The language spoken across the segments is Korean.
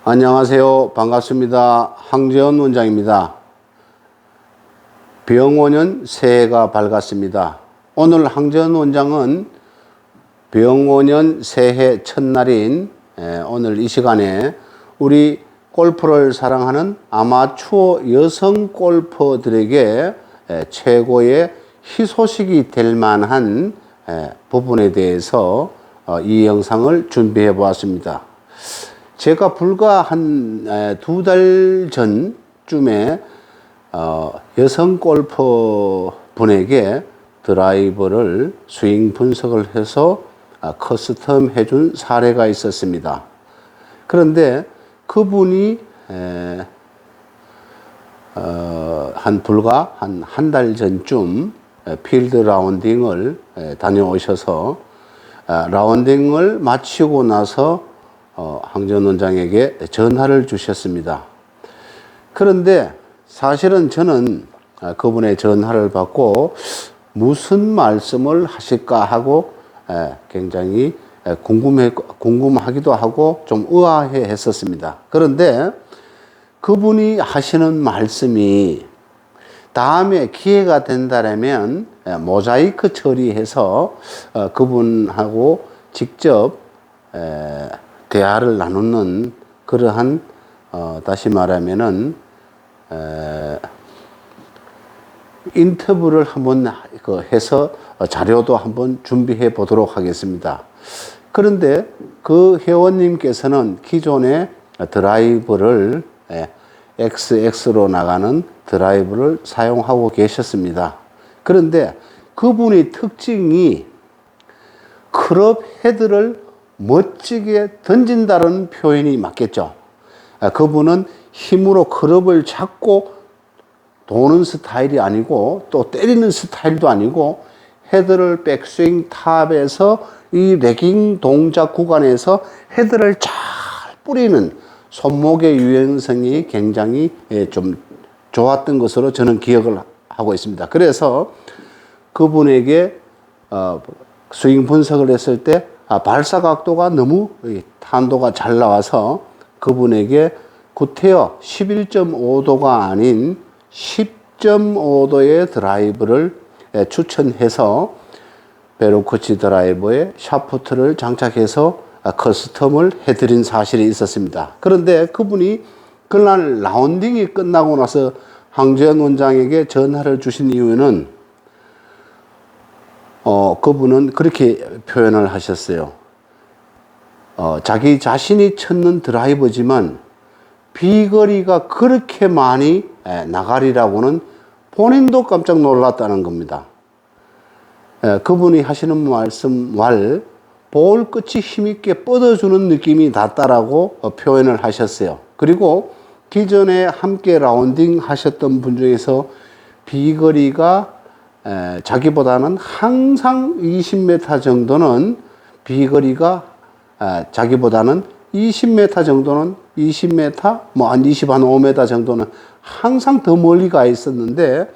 안녕하세요. 반갑습니다. 황재원 원장입니다. 병오년 새해가 밝았습니다. 오늘 황재원 원장은 병오년 새해 첫날인 오늘 이 시간에 우리 골프를 사랑하는 아마추어 여성 골퍼들에게 최고의 희소식이 될 만한 부분에 대해서 이 영상을 준비해 보았습니다. 제가 불과 한 2달 전쯤에 여성 골퍼 분에게 드라이버를 스윙 분석을 해서 커스텀 해준 사례가 있었습니다. 그런데 그분이 불과 한 달 전쯤 필드 라운딩을 다녀오셔서 라운딩을 마치고 나서 황재원 원장에게 전화를 주셨습니다. 그런데 사실은 저는 그분의 전화를 받고 무슨 말씀을 하실까 하고 굉장히 궁금하기도 하고 좀 의아해 했었습니다. 그런데 그분이 하시는 말씀이 다음에 기회가 된다면 모자이크 처리해서 그분하고 직접 대화를 나누는 그러한 다시 말하면은 인터뷰를 한번 해서 자료도 한번 준비해 보도록 하겠습니다. 그런데 그 회원님께서는 기존의 드라이브를 XX로 나가는 드라이브를 사용하고 계셨습니다. 그런데 그분의 특징이 클럽 헤드를 멋지게 던진다는 표현이 맞겠죠. 그분은 힘으로 클럽을 잡고 도는 스타일이 아니고 또 때리는 스타일도 아니고 헤드를 백스윙 탑에서 이 레깅 동작 구간에서 헤드를 잘 뿌리는 손목의 유연성이 굉장히 좀 좋았던 것으로 저는 기억을 하고 있습니다. 그래서 그분에게 스윙 분석을 했을 때 발사 각도가 너무 탄도가 잘 나와서 그분에게 구태여 11.5도가 아닌 10.5도의 드라이브를 추천해서 베로코치 드라이버에 샤프트를 장착해서 커스텀을 해드린 사실이 있었습니다. 그런데 그분이 그날 라운딩이 끝나고 나서 황재원 원장에게 전화를 주신 이유는 그분은 그렇게 표현을 하셨어요. 자기 자신이 쳤는 드라이버지만 비거리가 그렇게 많이 나가리라고는 본인도 깜짝 놀랐다는 겁니다. 그분이 하시는 말씀 볼 끝이 힘있게 뻗어주는 느낌이 났다라고 표현을 하셨어요. 그리고 기존에 함께 라운딩 하셨던 분 중에서 비거리가 자기보다는 항상 20m 정도는 비거리가 자기보다는 20m 정도는 20m 한 25m 정도는 항상 더 멀리 가 있었는데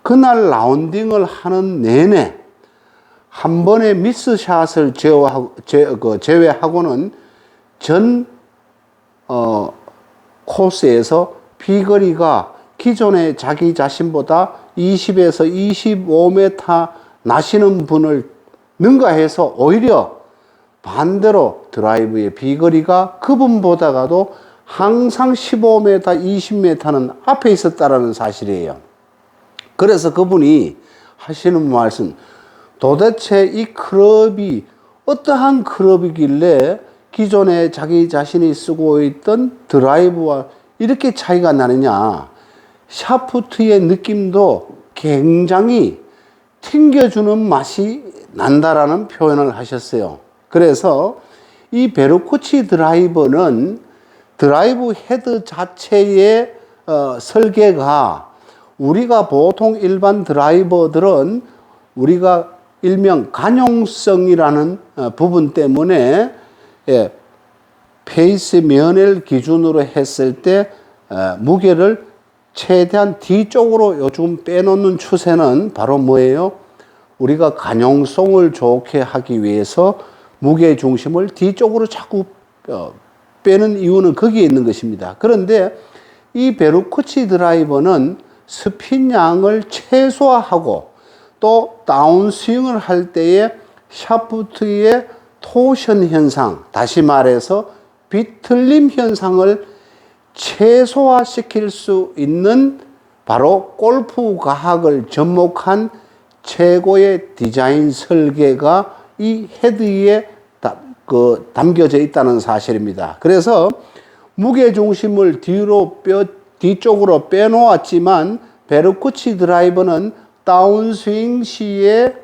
그날 라운딩을 하는 내내 한 번의 미스샷을 제외하고는 전 코스에서 비거리가 기존에 자기 자신보다 20에서 25m 나시는 분을 능가해서 오히려 반대로 드라이브의 비거리가 그분보다가도 항상 15m, 20m는 앞에 있었다라는 사실이에요. 그래서 그분이 하시는 말씀, 도대체 이 클럽이 어떠한 클럽이길래 기존에 자기 자신이 쓰고 있던 드라이브와 이렇게 차이가 나느냐. 샤프트의 느낌도 굉장히 튕겨주는 맛이 난다라는 표현을 하셨어요. 그래서 이 베로코치 드라이버는 드라이브 헤드 자체의 설계가 우리가 보통 일반 드라이버들은 우리가 일명 간용성이라는 부분 때문에 페이스 면을 기준으로 했을 때 무게를 최대한 뒤쪽으로 요즘 빼놓는 추세는 바로 뭐예요? 우리가 간용성을 좋게 하기 위해서 무게 중심을 뒤쪽으로 자꾸 빼는 이유는 거기에 있는 것입니다. 그런데 이 베르쿠치 드라이버는 스핀 양을 최소화하고 또 다운스윙을 할 때에 샤프트의 토션 현상, 다시 말해서 비틀림 현상을 최소화시킬 수 있는 바로 골프 과학을 접목한 최고의 디자인 설계가 이 헤드에 담겨져 있다는 사실입니다. 그래서 무게중심을 뒤쪽으로 빼놓았지만 베르쿠치 드라이버는 다운스윙 시에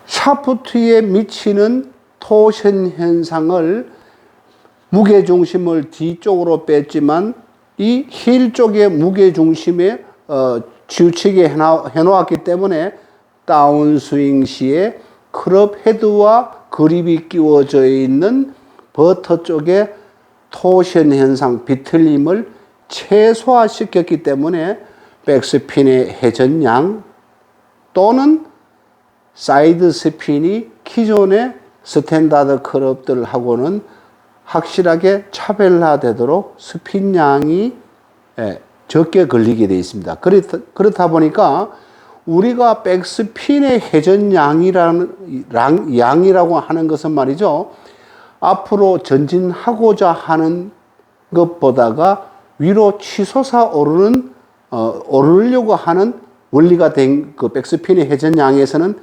샤프트에 미치는 토션 현상을 무게중심을 뒤쪽으로 뺐지만 이 힐 쪽의 무게중심에 치우치게 해놓았기 때문에 다운스윙 시에 클럽 헤드와 그립이 끼워져 있는 버터 쪽에 토션 현상, 비틀림을 최소화시켰기 때문에 백스핀의 회전량 또는 사이드 스핀이 기존의 스탠다드 클럽들하고는 확실하게 차별화되도록 스핀량이 적게 걸리게 되어 있습니다. 그렇다 보니까 우리가 백스핀의 회전량이라고 하는 것은 말이죠, 앞으로 전진하고자 하는 것보다가 위로 치솟아 오르려고 하는 원리가 된 그 백스핀의 회전량에서는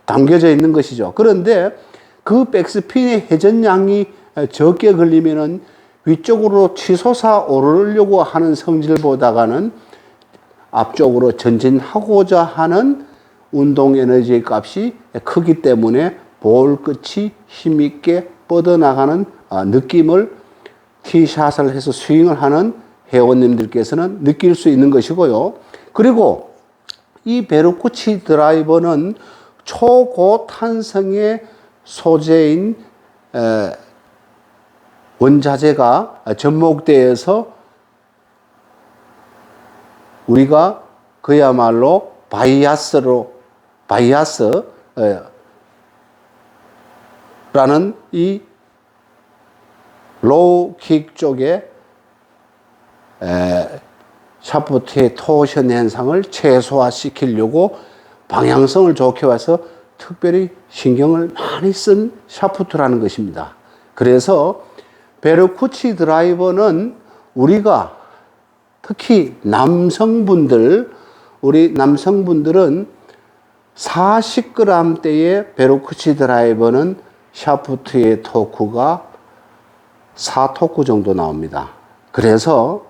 담겨져 있는 것이죠. 그런데 그 백스핀의 회전량이 적게 걸리면은 위쪽으로 치솟아 오르려고 하는 성질보다가는 앞쪽으로 전진하고자 하는 운동 에너지 값이 크기 때문에 볼 끝이 힘있게 뻗어나가는 느낌을 티샷을 해서 스윙을 하는 회원님들께서는 느낄 수 있는 것이고요. 그리고 이 베르쿠치 드라이버는 초고탄성의 소재인 원자재가 접목되어서 우리가 그야말로 바이아스라는 이 로우킥 쪽에 샤프트의 토션 현상을 최소화시키려고 방향성을 좋게 와서 특별히 신경을 많이 쓴 샤프트라는 것입니다. 그래서 베르쿠치 드라이버는 우리가 특히 우리 남성분들은 40g대의 베르쿠치 드라이버는 샤프트의 토크가 4토크 정도 나옵니다. 그래서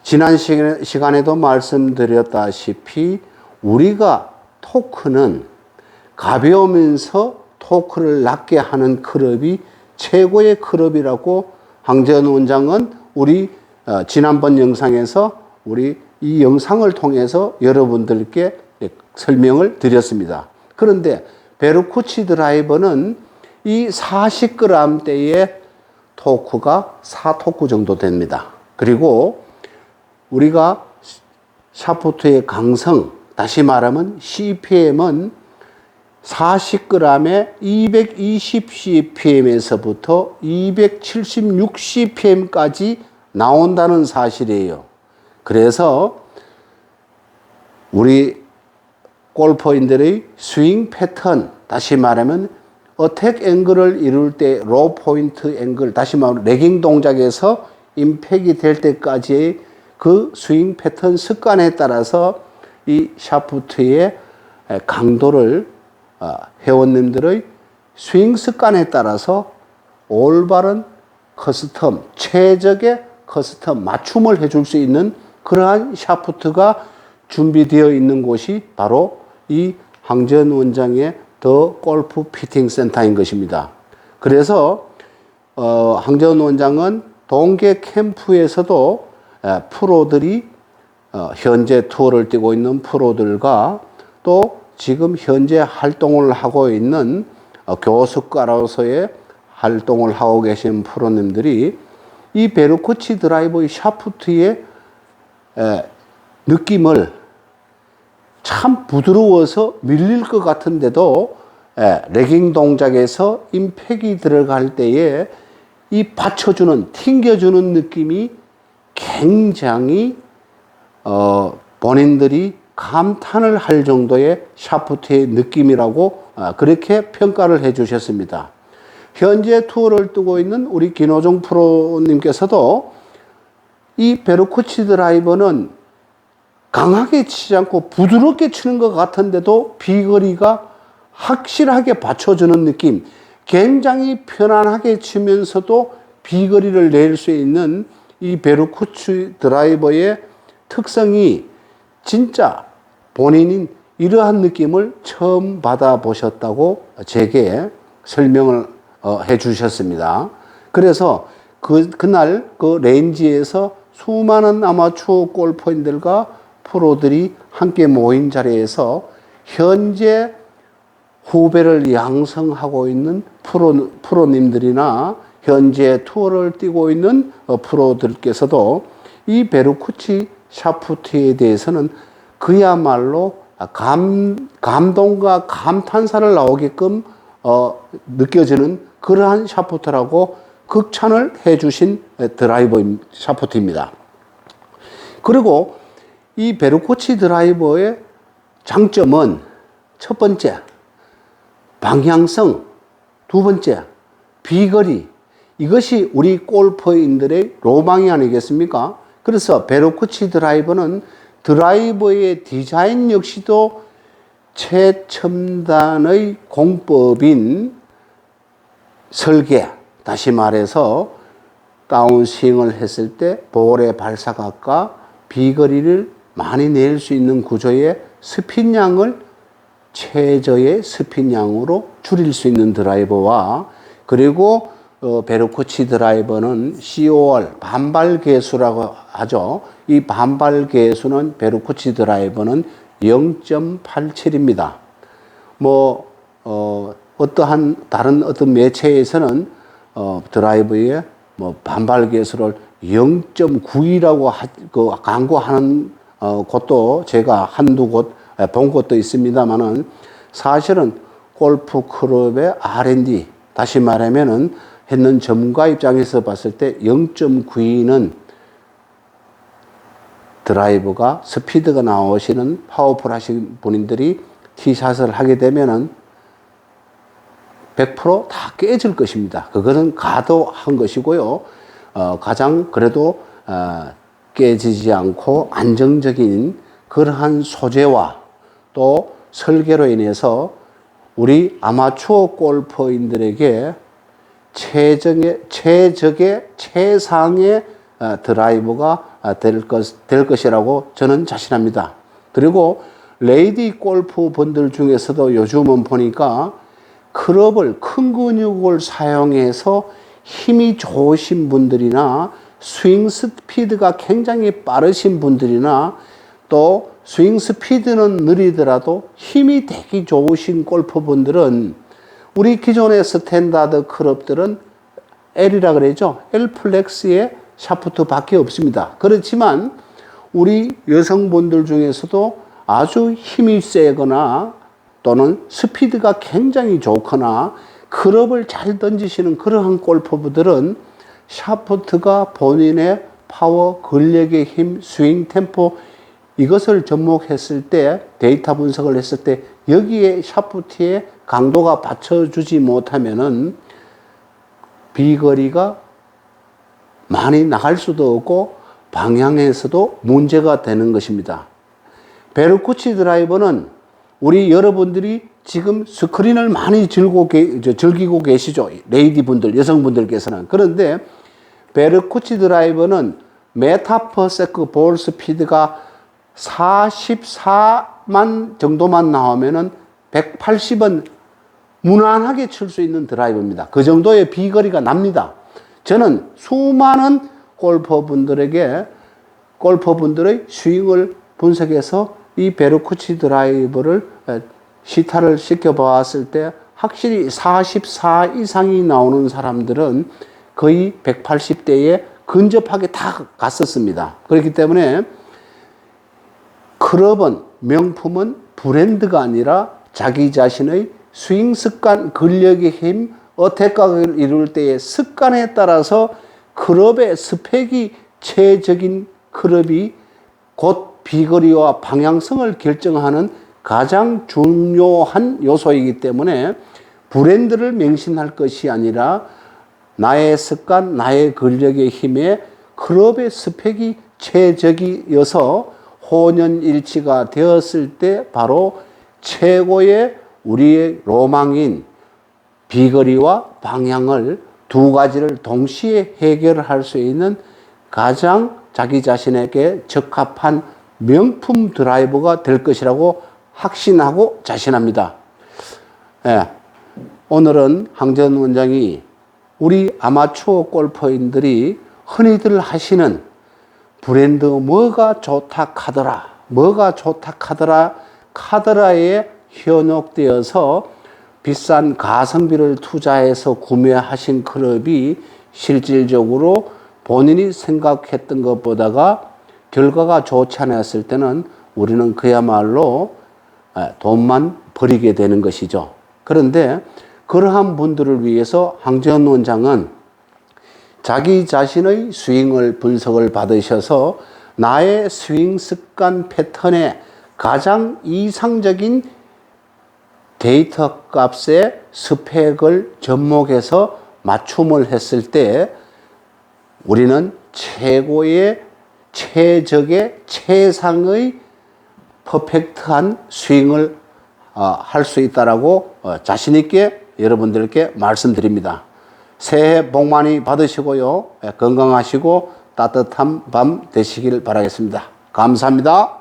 지난 시간에도 말씀드렸다시피 우리가 토크는 가벼우면서 토크를 낮게 하는 클럽이 최고의 클럽이라고 황재현 원장은 우리 지난번 영상에서 우리 이 영상을 통해서 여러분들께 설명을 드렸습니다. 그런데 베르쿠치 드라이버는 이 40g대의 토크가 4토크 정도 됩니다. 그리고 우리가 샤프트의 강성, 다시 말하면 CPM은 40g에 220cpm에서부터 276cpm까지 나온다는 사실이에요. 그래서 우리 골퍼인들의 스윙 패턴, 다시 말하면 어택 앵글을 이룰 때 로 포인트 앵글, 다시 말하면 레깅 동작에서 임팩이 될 때까지의 그 스윙 패턴 습관에 따라서 이 샤프트의 강도를 회원님들의 스윙 습관에 따라서 올바른 커스텀, 최적의 커스텀 맞춤을 해줄 수 있는 그러한 샤프트가 준비되어 있는 곳이 바로 이 황재현 원장의 더 골프 피팅 센터인 것입니다. 그래서 황재현 원장은 동계 캠프에서도 프로들이 현재 투어를 뛰고 있는 프로들과 또 지금 현재 활동을 하고 있는 교수가로서의 활동을 하고 계신 프로님들이 이 베르쿠치 드라이버의 샤프트의 느낌을 참 부드러워서 밀릴 것 같은데도 레깅 동작에서 임팩이 들어갈 때에 이 받쳐주는, 튕겨주는 느낌이 굉장히 본인들이 감탄을 할 정도의 샤프트의 느낌이라고 그렇게 평가를 해 주셨습니다. 현재 투어를 뜨고 있는 우리 김호중 프로님께서도 이 베르쿠치 드라이버는 강하게 치지 않고 부드럽게 치는 것 같은데도 비거리가 확실하게 받쳐주는 느낌, 굉장히 편안하게 치면서도 비거리를 낼 수 있는 이 베르쿠치 드라이버의 특성이 진짜 본인인 이러한 느낌을 처음 받아보셨다고 제게 설명을 해 주셨습니다. 그래서 그날 그 레인지에서 수많은 아마추어 골퍼인들과 프로들이 함께 모인 자리에서 현재 후배를 양성하고 있는 프로님들이나 현재 투어를 뛰고 있는 프로들께서도 이 베르쿠치 샤프트에 대해서는 그야말로 감동과 감탄사를 나오게끔 느껴지는 그러한 샤프트라고 극찬을 해주신 드라이버 샤프트입니다. 그리고 이 베르쿠치 드라이버의 장점은 첫 번째, 방향성, 두 번째, 비거리. 이것이 우리 골퍼인들의 로망이 아니겠습니까? 그래서 베르쿠치 드라이버는 드라이버의 디자인 역시도 최첨단의 공법인 설계, 다시 말해서 다운스윙을 했을 때 볼의 발사각과 비거리를 많이 낼 수 있는 구조의 스핀량을 최저의 스핀량으로 줄일 수 있는 드라이버와, 그리고 베르쿠치 드라이버는 COR, 반발 계수라고 하죠. 이 반발 계수는 베르쿠치 드라이버는 0.87입니다. 어떠한 다른 어떤 매체에서는 드라이버의 반발 계수를 0.9이라고 광고하는 곳도 제가 한두 곳 본 곳도 있습니다만은, 사실은 골프 클럽의 R&D, 다시 말하면은 했는 전문가 입장에서 봤을 때 0.92는 드라이버가 스피드가 나오시는 파워풀 하신 본인들이 티샷을 하게 되면은 100%다 깨질 것입니다. 그거는 가도한 것이고요. 가장 그래도 깨지지 않고 안정적인 그러한 소재와 또 설계로 인해서 우리 아마추어 골퍼인들에게 최적의 최상의 드라이버가 될 것이라고 저는 자신합니다. 그리고 레이디 골프 분들 중에서도 요즘은 보니까 클럽을, 큰 근육을 사용해서 힘이 좋으신 분들이나 스윙 스피드가 굉장히 빠르신 분들이나 또 스윙 스피드는 느리더라도 힘이 되게 좋으신 골퍼분들은 우리 기존의 스탠다드 클럽들은 L이라 그러죠. L 플렉스의 샤프트 밖에 없습니다. 그렇지만 우리 여성분들 중에서도 아주 힘이 세거나 또는 스피드가 굉장히 좋거나 클럽을 잘 던지시는 그러한 골퍼분들은 샤프트가 본인의 파워, 근력의 힘, 스윙 템포 이것을 접목했을 때, 데이터 분석을 했을 때 여기에 샤프트의 강도가 받쳐주지 못하면은 비거리가 많이 나갈 수도 없고 방향에서도 문제가 되는 것입니다. 베르쿠치 드라이버는 우리 여러분들이 지금 스크린을 많이 즐기고 계시죠. 레이디분들, 여성분들께서는. 그런데 베르쿠치 드라이버는 메타퍼세크 볼 스피드가 44만 정도만 나오면은 180은 무난하게 칠 수 있는 드라이버입니다. 그 정도의 비거리가 납니다. 저는 수많은 골퍼분들의 스윙을 분석해서 이 베르쿠치 드라이버를 시타를 시켜보았을 때 확실히 44 이상이 나오는 사람들은 거의 180대에 근접하게 다 갔었습니다. 그렇기 때문에 클럽은, 명품은 브랜드가 아니라 자기 자신의 스윙 습관, 근력의 힘, 어택각을 이룰 때의 습관에 따라서 클럽의 스펙이 최적인 클럽이 곧 비거리와 방향성을 결정하는 가장 중요한 요소이기 때문에 브랜드를 맹신할 것이 아니라 나의 습관, 나의 근력의 힘에 클럽의 스펙이 최적이어서 혼연일치가 되었을 때 바로 최고의 우리의 로망인 비거리와 방향을 두 가지를 동시에 해결할 수 있는 가장 자기 자신에게 적합한 명품 드라이버가 될 것이라고 확신하고 자신합니다. 예, 오늘은 황재현 원장이 우리 아마추어 골퍼인들이 흔히들 하시는 브랜드 뭐가 좋다 카더라, 뭐가 좋다 카더라, 카더라에 현혹되어서 비싼 가성비를 투자해서 구매하신 클럽이 실질적으로 본인이 생각했던 것보다가 결과가 좋지 않았을 때는 우리는 그야말로 돈만 버리게 되는 것이죠. 그런데 그러한 분들을 위해서 황재현 원장은 자기 자신의 스윙을 분석을 받으셔서 나의 스윙 습관 패턴에 가장 이상적인 데이터 값의 스펙을 접목해서 맞춤을 했을 때 우리는 최고의 최적의 최상의 퍼펙트한 스윙을 할 수 있다라고 자신 있게 여러분들께 말씀드립니다. 새해 복 많이 받으시고요. 건강하시고 따뜻한 밤 되시길 바라겠습니다. 감사합니다.